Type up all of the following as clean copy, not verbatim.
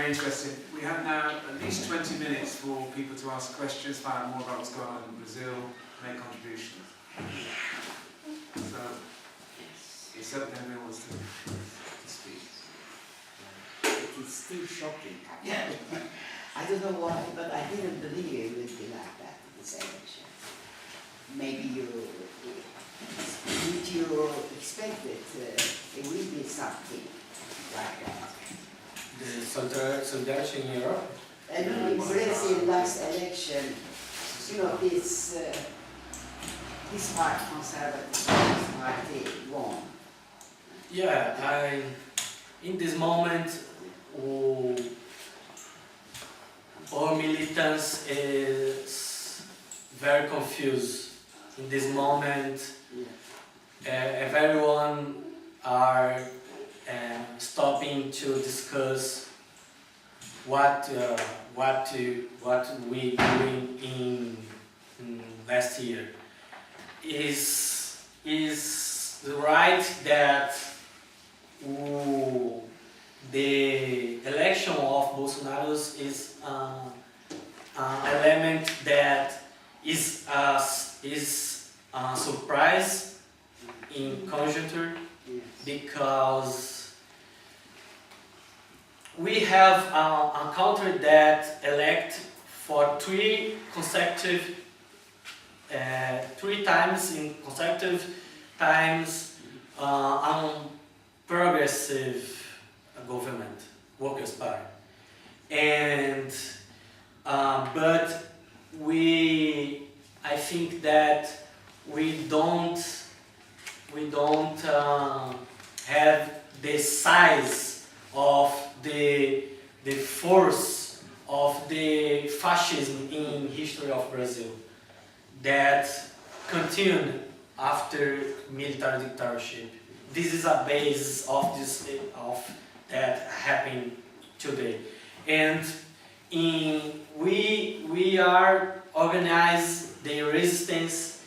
very interesting. We have now at least 20 minutes for people to ask questions, find out more about what's going on in Brazil, make contributions. So, it's up to anyone wants to speak. It is still shocking. Yeah. I don't know why, but I didn't believe it would be like that in this election. Maybe did you expect it will be something like that? The solidarity in Europe? And in Brazil last election, you know, this party, conservative party, won. Yeah, in this moment, our militants is very confused. In this moment, everyone are stopping to discuss what we doing in last year. Is right that the election of Bolsonaro is an element that is a surprise in conjuncture, because we have a country that elect for three times in consecutive times progressive government, Workers' Party, and but I think that we don't have the size of the force of the fascism in history of Brazil that continued after military dictatorship. This is a base of that happened today, and we are organized the resistance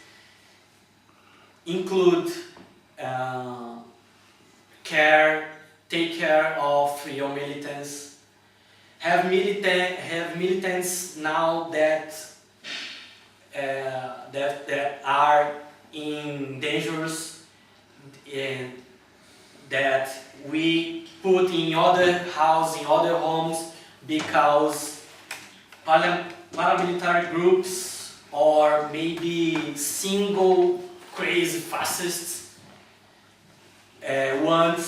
include take care of your militants, have militants now that are in dangers, and that we put in other houses, in other homes, because paramilitary groups or maybe single crazy fascists want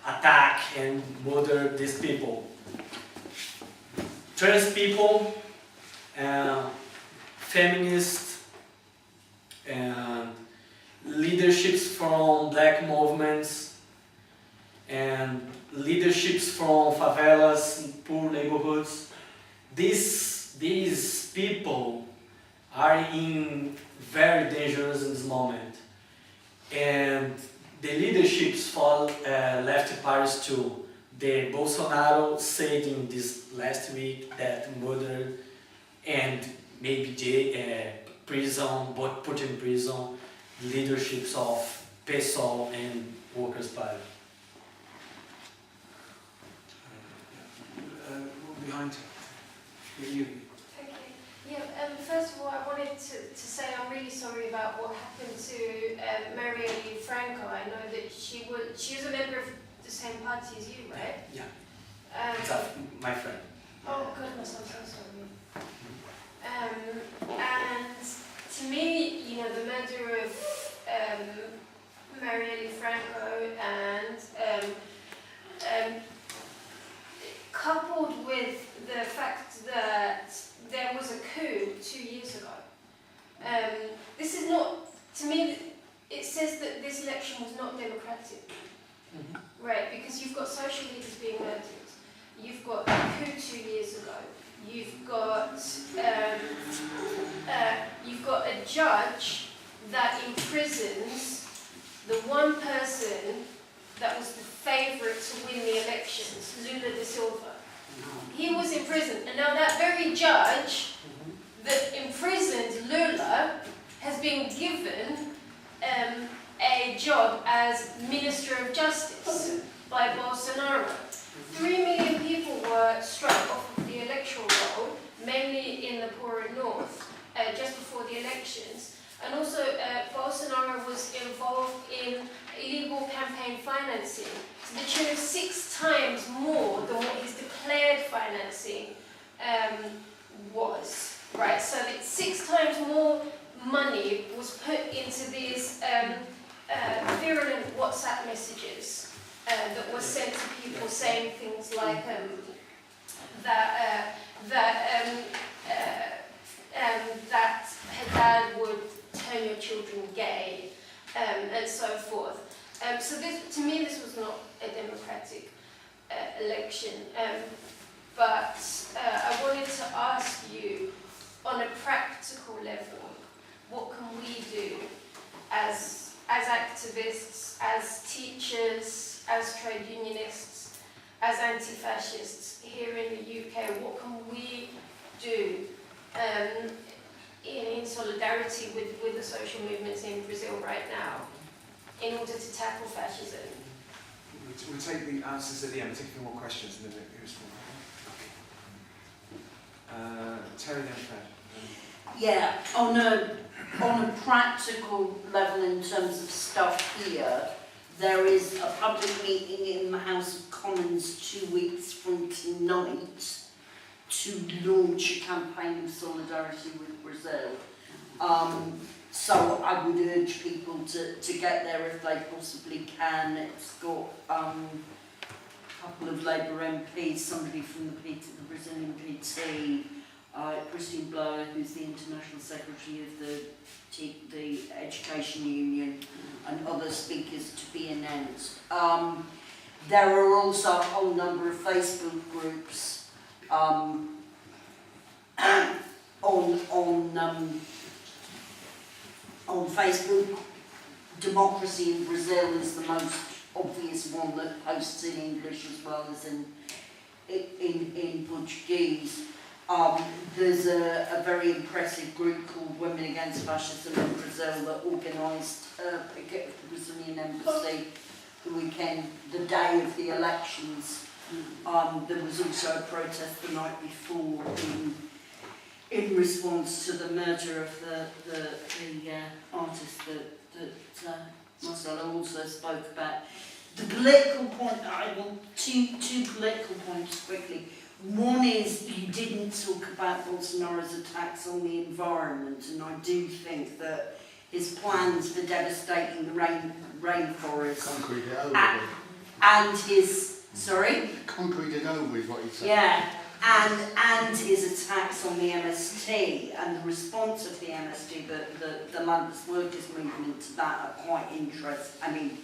attack and murder these people. Trans people, feminists, and leaderships from black movements, and leaderships from favelas, poor neighborhoods. These people are in very dangerous in this moment, and the leaderships for left parties too. The Bolsonaro said in this last week that murder and maybe prison, but put in prison, leaderships of PSOL and Workers' Party. Behind you. Okay. Yeah. First of all, I wanted to say I'm really sorry about what happened to Marielle Franco. I know that she was a member of the same party as you, right? Yeah. My friend. Oh goodness, I'm so sorry. And to me, you know, the murder of Marielle Franco and coupled with the fact that there was a coup 2 years ago. This is not, to me, it says that this election was not democratic. Mm-hmm. Right, because you've got social leaders being murdered, you've got a coup 2 years ago, you've got a judge that imprisons the one person that was the favourite to win the elections, Lula da Silva. He was in prison, and now that very judge that imprisoned Lula has been given a job as Minister of Justice by Bolsonaro. 3 million people were struck off of the electoral roll, mainly in the poorer north, just before the elections. And also, Bolsonaro was involved in illegal campaign financing to the tune of 6 times more than what his declared financing was. Right, so that 6 times more money was put into these virulent WhatsApp messages that were sent to people saying things like that Haddad would turn your children gay, and so forth. So this, to me, this was not a democratic election. But I wanted to ask you, on a practical level, what can we do as activists, as teachers, as trade unionists, as anti-fascists here in the UK? What can we do in solidarity with the social movements in Brazil right now in order to tackle fascism? We'll take the answers at the end. We'll take a few more questions and then who's Terry and Fred. Yeah, on a practical level in terms of stuff here, there is a public meeting in the House of Commons 2 weeks from tonight to launch a campaign of solidarity with Brazil. So I would urge people to get there if they possibly can. It's got a couple of Labour MPs, somebody from the Brazilian PT, Christian Blower, who's the International Secretary of the Education Union, and other speakers to be announced. There are also a whole number of Facebook groups on Facebook. Democracy in Brazil is the most obvious one that posts in English as well as in Portuguese. There's a very impressive group called Women Against Fascism in Brazil that organised a picket at the Brazilian embassy the weekend, the day of the elections. There was also a protest the night before in response to the murder of the artist that Marcelo also spoke about. The political point, I want two political points quickly. One is you didn't talk about Bolsonaro's attacks on the environment, and I do think that his plans for devastating the rainforest Concrete it over. And his, sorry? Concrete it over is what he said. Yeah, and his attacks on the MST and the response of the MST, the London's workers' movement to that are quite interesting. I mean,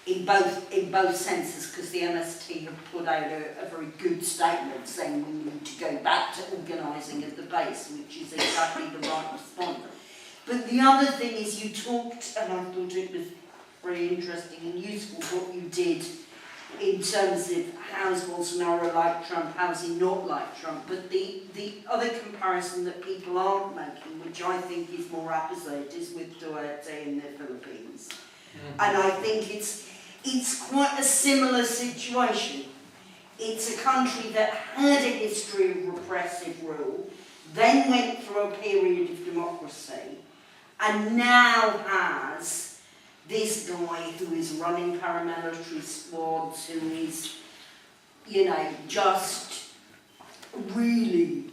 in both senses, because the MST have put out a very good statement saying we need to go back to organising at the base, which is exactly the right response. But the other thing is you talked, and I thought it was very interesting and useful what you did in terms of how's Bolsonaro like Trump, how's he not like Trump. But the other comparison that people aren't making, which I think is more apposite, is with Duterte in the Philippines. Mm-hmm. And I think it's quite a similar situation. It's a country that had a history of repressive rule, then went through a period of democracy, and now has this guy who is running paramilitary squads, who is, just really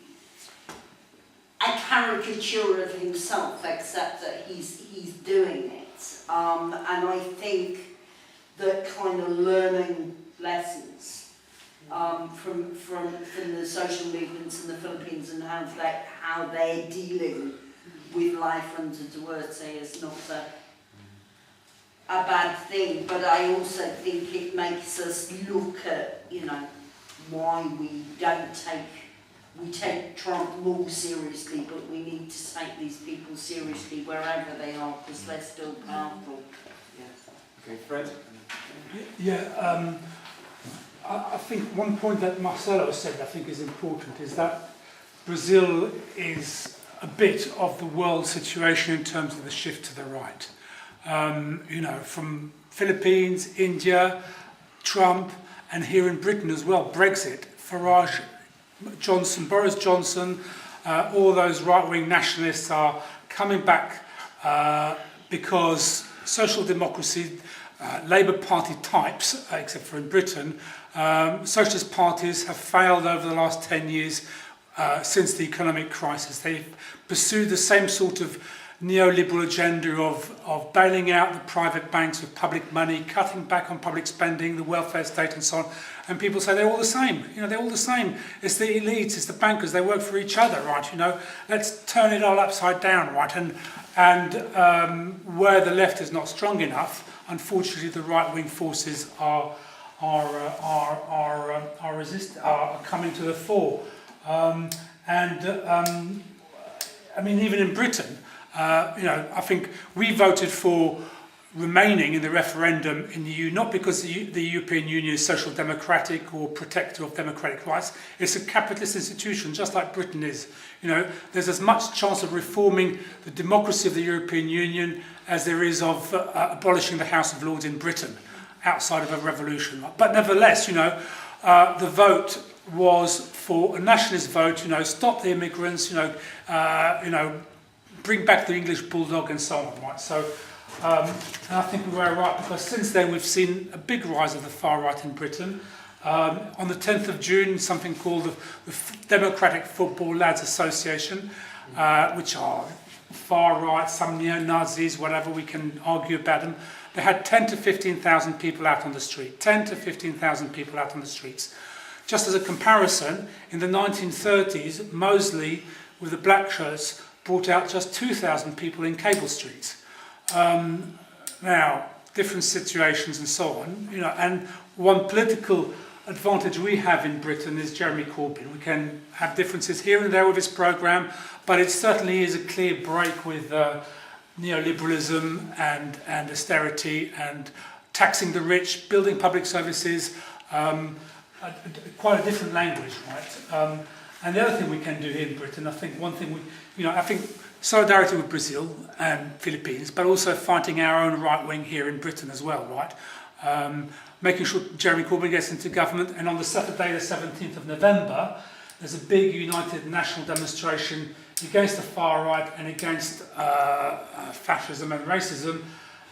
a caricature of himself, except that he's doing it. And I think that kind of learning lessons from the social movements in the Philippines and how they're dealing with life under Duterte is not a bad thing, but I also think it makes us look at, why we take Trump more seriously, but we need to take these people seriously wherever they are, because they're still powerful. Okay, Fred? Yeah, I think one point that Marcelo said I think is important is that Brazil is a bit of the world situation in terms of the shift to the right. From Philippines, India, Trump, and here in Britain as well, Brexit, Farage, Johnson, Boris Johnson, all those right-wing nationalists are coming back because social democracy, Labour Party types, except for in Britain, socialist parties have failed over the last 10 years since the economic crisis. They've pursued the same sort of neoliberal agenda of bailing out the private banks with public money, cutting back on public spending, the welfare state and so on. And people say they're all the same. You know, they're all the same. It's the elites, it's the bankers, they work for each other, right? You know, let's turn it all upside down, right? And where the left is not strong enough, unfortunately, the right-wing forces are coming to the fore. I mean, even in Britain, you know, I think we voted for remaining in the referendum in the EU, not because the European Union is social democratic or protector of democratic rights. It's a capitalist institution, just like Britain is. You know, there's as much chance of reforming the democracy of the European Union as there is of abolishing the House of Lords in Britain, outside of a revolution. But nevertheless, you know, the vote was for a nationalist vote. You know, stop the immigrants. You know, bring back the English bulldog and so on. Right. So, and I think we were right, because since then we've seen a big rise of the far right in Britain. On the 10th of June, something called the Democratic Football Lads Association, which are far right, some neo-Nazis, whatever, we can argue about them. They had 10 to 15,000 people out on the street. 10 to 15,000 people out on the streets. Just as a comparison, in the 1930s, Mosley, with the black shirts, brought out just 2,000 people in Cable Street. Now, different situations and so on, you know, and one political advantage we have in Britain is Jeremy Corbyn. We can have differences here and there with his programme, but it certainly is a clear break with neoliberalism and austerity and taxing the rich, building public services, quite a different language, right? And the other thing we can do here in Britain, I think one thing I think solidarity with Brazil and Philippines, but also fighting our own right wing here in Britain as well, right? Making sure Jeremy Corbyn gets into government, and on the Saturday, the 17th of November, there's a big united national demonstration against the far right and against fascism and racism.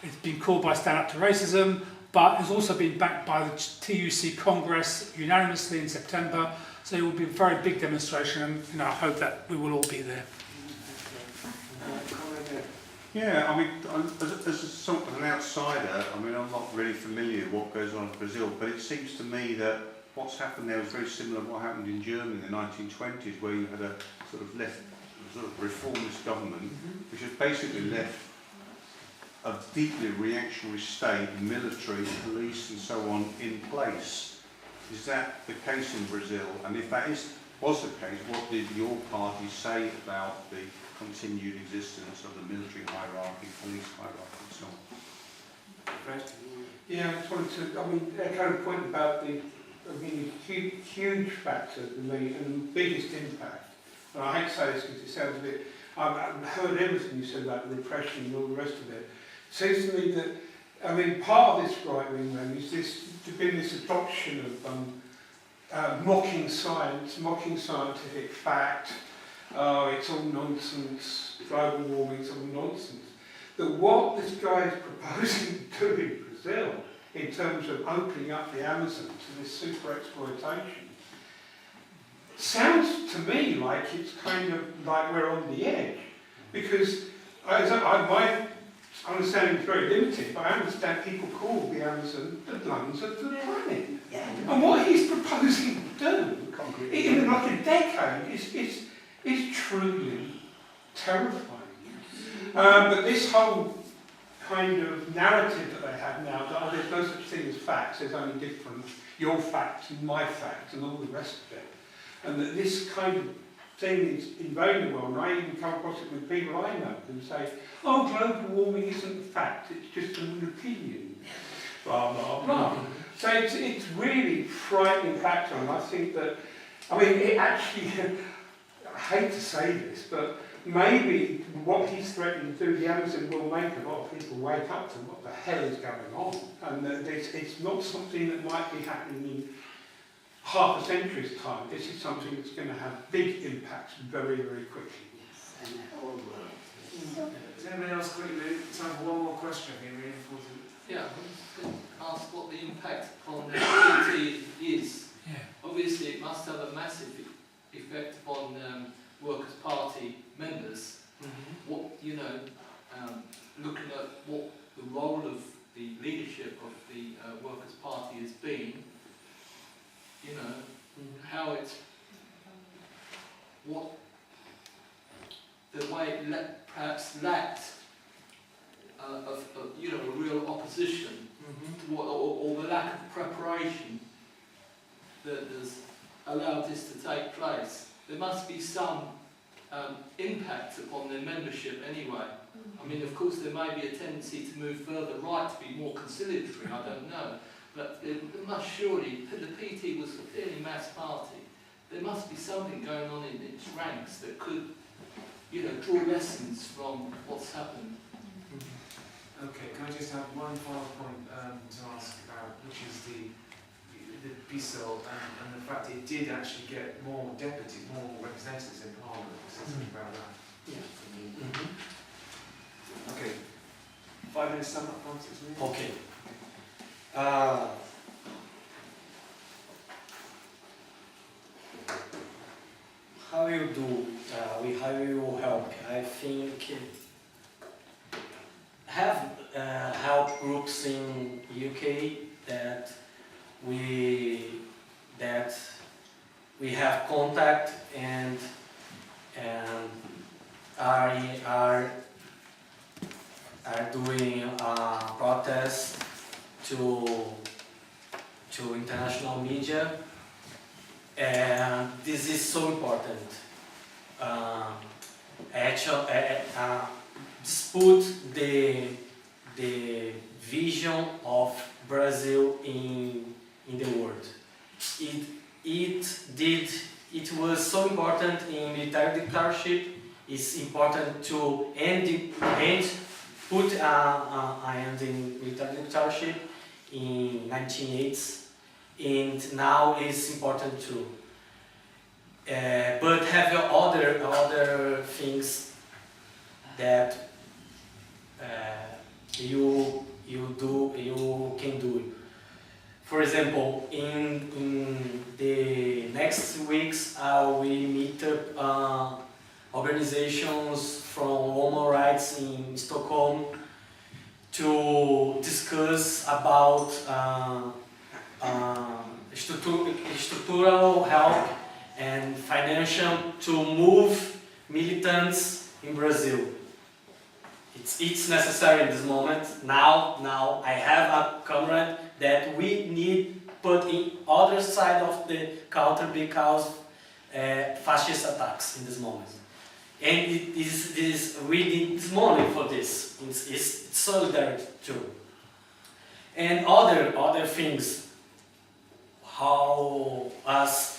It's been called by Stand Up to Racism, but it's also been backed by the TUC Congress unanimously in September. So it will be a very big demonstration, and you know, I hope that we will all be there. Yeah, I mean, as a sort of an outsider, I mean, I'm not really familiar with what goes on in Brazil, but it seems to me that what's happened there is very similar to what happened in Germany in the 1920s, where you had a sort of reformist government, which has basically left a deeply reactionary state, military, police and so on in place. Is that the case in Brazil? And if that was the case, what did your party say about the continued existence of the military hierarchy, police hierarchy and so on? Yeah, I just wanted to, echo the point about the huge factor to me and the biggest impact. And I hate to say this because it sounds a bit, I've heard everything you said about the repression and all the rest of it. It seems to me that, part of this right-wing then is this adoption of mocking science, mocking scientific fact. It's all nonsense, global warming, it's all nonsense. That what this guy is proposing to do in Brazil, in terms of opening up the Amazon to this super exploitation, sounds to me like it's kind of like we're on the edge. Because my understanding is very limited, but I understand people call the Amazon the lungs of the planet. Yeah. And what he's proposing to do, in like a decade, is truly terrifying. But this whole kind of narrative that they have now, that there's no such thing as facts, there's only different, your facts and my facts and all the rest of it. And that this kind of thing is invading the world, and I even come across it with people I know who say, oh, global warming isn't a fact, it's just an opinion. Blah, blah, blah. So it's really frightening factor, and I think that, it actually, I hate to say this, but maybe what he's threatening to do, the Amazon will make a lot of people wake up to what the hell is going on. And that it's not something that might be happening in half a century's time. This is something that's going to have big impacts very, very quickly. Yes, and the whole world. Does anybody else quickly, time for one more question, I think, really important. Yeah, I was going to ask what the impact on the PT is. Yeah. Obviously, it must have a massive effect on Workers' Party members. What, you know, looking at what the role of the leadership of the Workers' Party has been, you know, how it's, what, the way it perhaps lacked of you know, a real opposition, to what, or the lack of preparation that has allowed this to take place. There must be some impact upon their membership anyway. I mean, of course, there may be a tendency to move further right, to be more conciliatory, I don't know. But there must surely, the PT was a fairly mass party. There must be something going on in its ranks that could, you know, draw lessons from what's happened. Okay, can I just have one final point to ask about, which is the PSOL and the fact that it did actually get more deputies, more representatives in Parliament. Say something about that. Yeah. Okay. 5 minutes sum up, Francis. Okay. How you do? How you help? I think have help groups in UK that we have contact and are doing protests to international media, and this is so important. Dispute the vision of Brazil in the world. It was so important in military dictatorship. It's important to put an end in military dictatorship in 1980s, and now it's important too. But have other things that you can do. For example, in the next weeks, we meet up organizations from women rights in Stockholm to discuss about structural help and financial to move militants in Brazil. It's necessary in this moment. Now I have a comrade that we need put in other side of the counter because fascist attacks in this moment. And we need this money for this. It's solidarity too. And other things, how us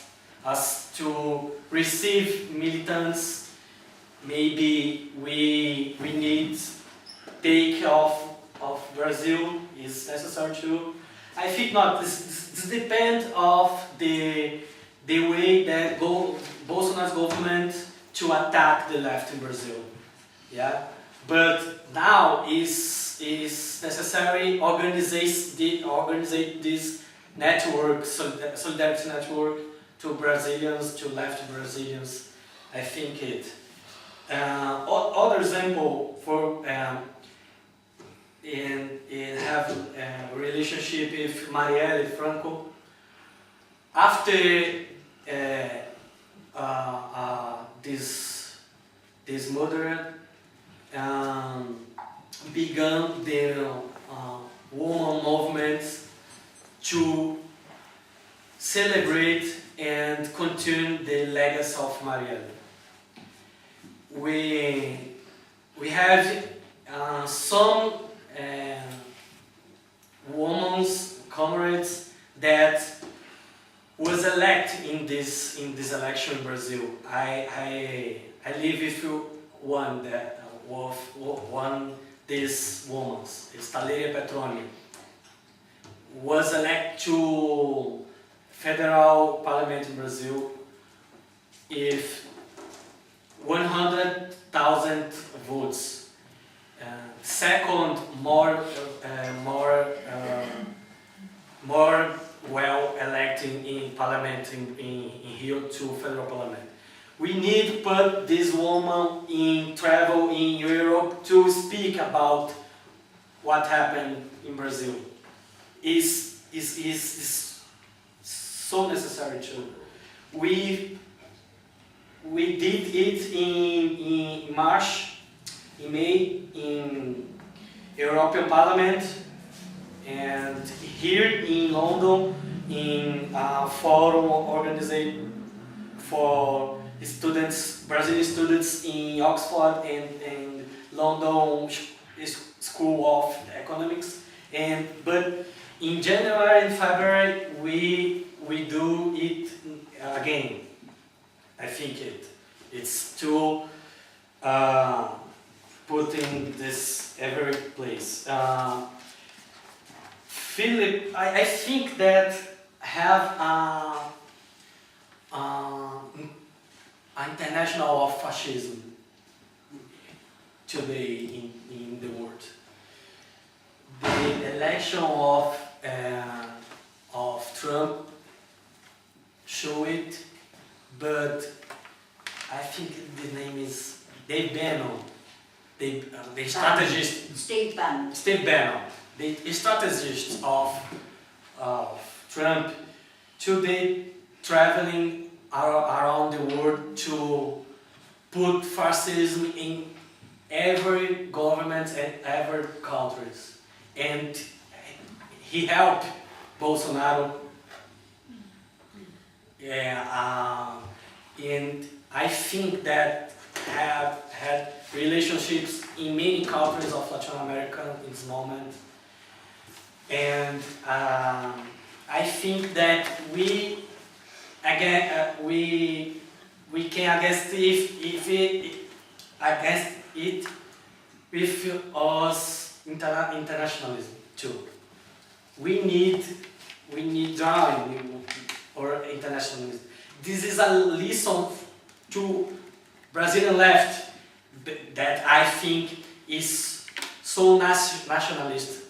to receive militants. Maybe we need take off of Brazil is necessary too. I think not. This depends of the way that Bolsonaro's government to attack the left in Brazil. Yeah, but now is necessary organize this network, solidarity network to Brazilians, to left Brazilians. I think it. Other example for have a relationship with Marielle Franco. After this murder began the woman movement to celebrate and continue the legacy of Marielle. We have some women's comrades that was elected in this election in Brazil. I live with one that one this woman, Staleia Petroni, was elected to federal parliament in Brazil with 100,000 votes. Second, more well elected in parliament in Rio to federal parliament. We need to put this woman in travel in Europe to speak about what happened in Brazil. Is so necessary too. We did it in March, in May, in European Parliament, and here in London, in a forum organized for students, Brazilian students in Oxford and London School of Economics. But in January and February we do it again. I think it's to put in this every place. Philip, I think that have international of fascism today in the world. The election of Trump show it, but I think the name is Dave Bannon, the strategist. Steve Bannon. Steve Bannon, the strategist of Trump, today traveling around the world to put fascism in every government and every countries. And he helped Bolsonaro. And I think that have had relationships in many countries of Latin America in this moment. And I think that we can against against it with us internationalism too. We need drawing or internationalism. This is a lesson to Brazilian left that I think is so nationalist,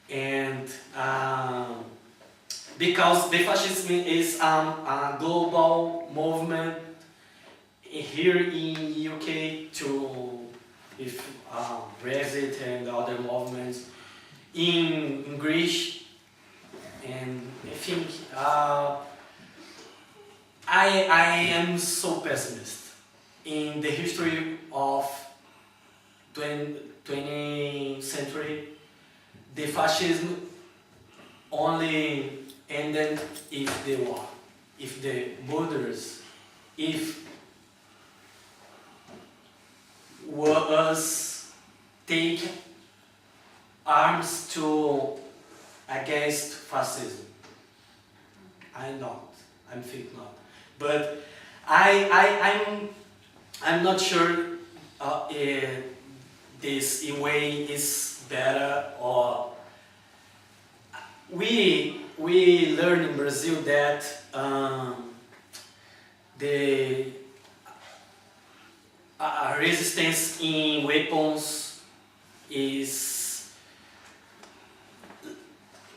and because the fascism is a global movement here in UK to with Brexit and other movements in Greece, and I think I am so pessimist in the history of 20th century. The fascism only ended if the war, if the borders, if was take arms to against fascism. I'm think not. But I'm not sure this way is better, or we learn in Brazil that the resistance in weapons is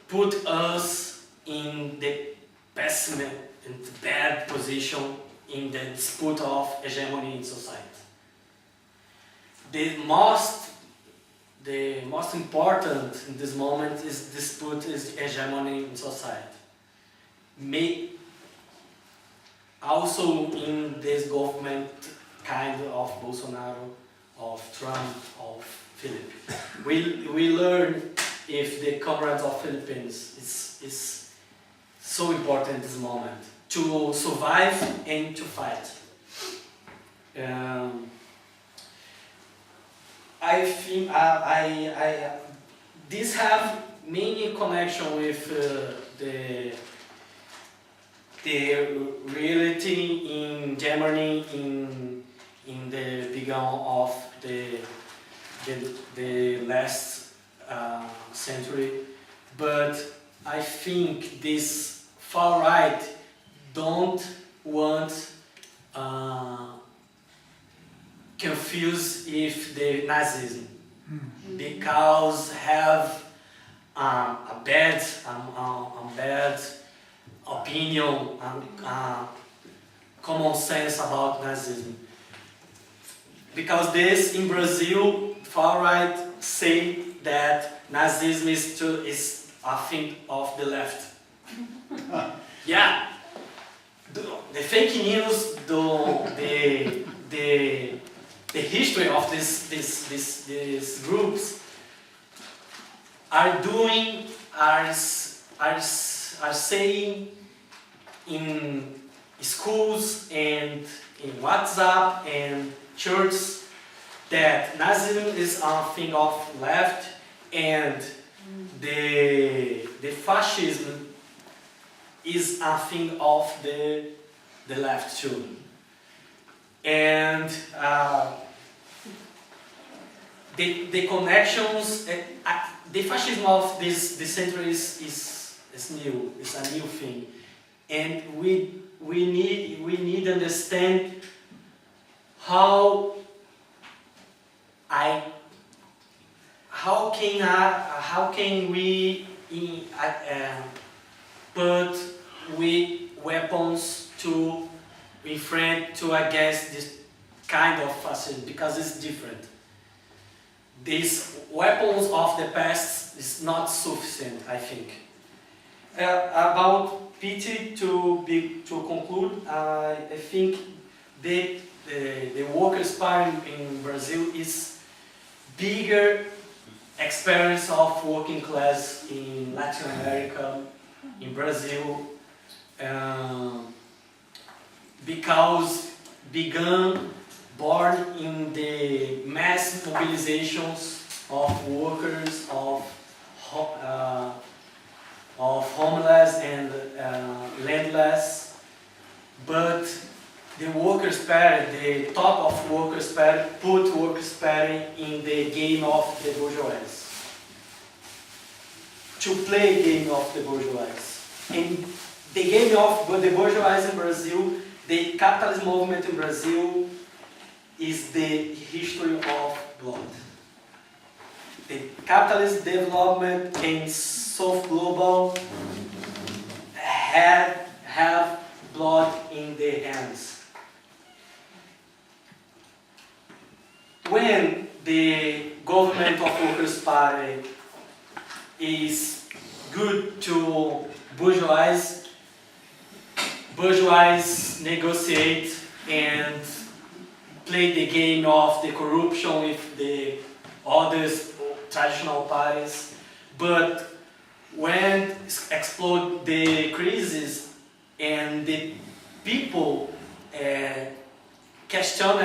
put us in the pessimist, in the bad position in the dispute of hegemony in society. The most important in this moment is dispute is hegemony in society. Also in this government kind of Bolsonaro, of Trump, of Philip. We learn if the comrades of Philippines is so important in this moment to survive and to fight. I think this have many connection with the reality in Germany in the beginning of the last century, but I think this far right don't want confuse if the Nazism because have a bad opinion common sense about Nazism. Because this in Brazil, far right say that Nazism is a thing of the left. Yeah, the fake news, the history of these groups are saying in schools and in WhatsApp and churches that Nazism is a thing of left and the fascism is a thing of the left too. And the connections, the fascism of this century is new. It's a new thing, and we need to understand how can we put weapons to against this kind of fascism, because it's different. These weapons of the past is not sufficient, I think. About PT, to conclude, I think the Workers' Party in Brazil is bigger experience of working class in Latin America, in Brazil, because born in the mass mobilizations of workers, of homeless and landless, but the Workers' Party, the top of Workers' Party, put Workers' Party in the game of the bourgeois, to play game of the bourgeois. And the game of the bourgeois in Brazil, the capitalist movement in Brazil, is the history of blood. The capitalist development in South Global have blood in their hands. When the government of Workers' Party is good to bourgeois negotiate and play the game of the corruption with the other traditional parties, but when explode the crisis and the people question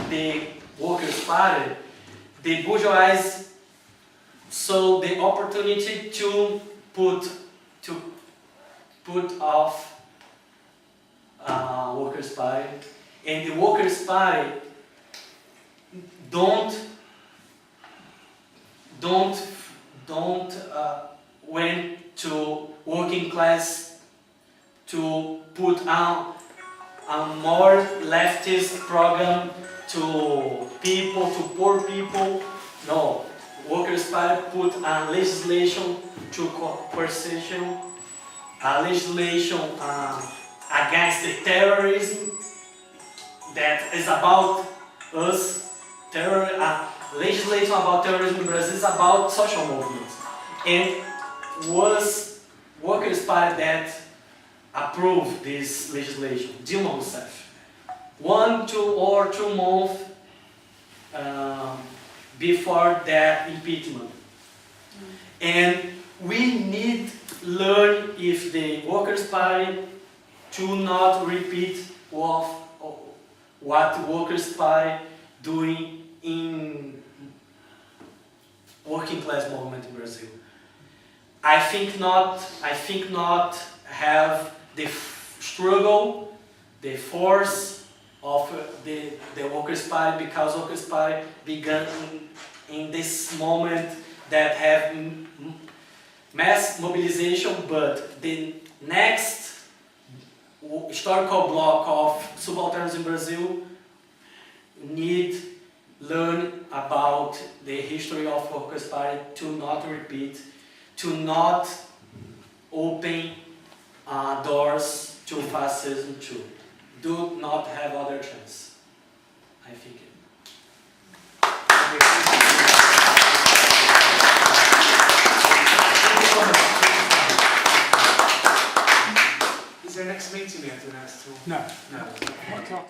the Workers' Party, the bourgeois saw the opportunity to put off Workers' Party, and the Workers' Party don't went to working class to put on a more leftist program to people, to poor people. No, Workers' Party put a legislation to coercion, a legislation against the terrorism that is about us. Legislation about terrorism in Brazil is about social movements, and was Workers' Party that approved this legislation, Dilma Rousseff. 1, 2 or 2 months before that impeachment. And we need to learn if the Workers' Party to not repeat what the Workers' Party doing in working class movement in Brazil. I think not have the struggle, the force, of the Workers' Party, because Workers' Party began in this moment that have mass mobilization, but the next historical block of subalterns in Brazil learn about the history of Workers' Party to not repeat, to not open doors to fascism too. Do not have other chance, I think. Is there a next meeting we have to announce? No. No. What topic?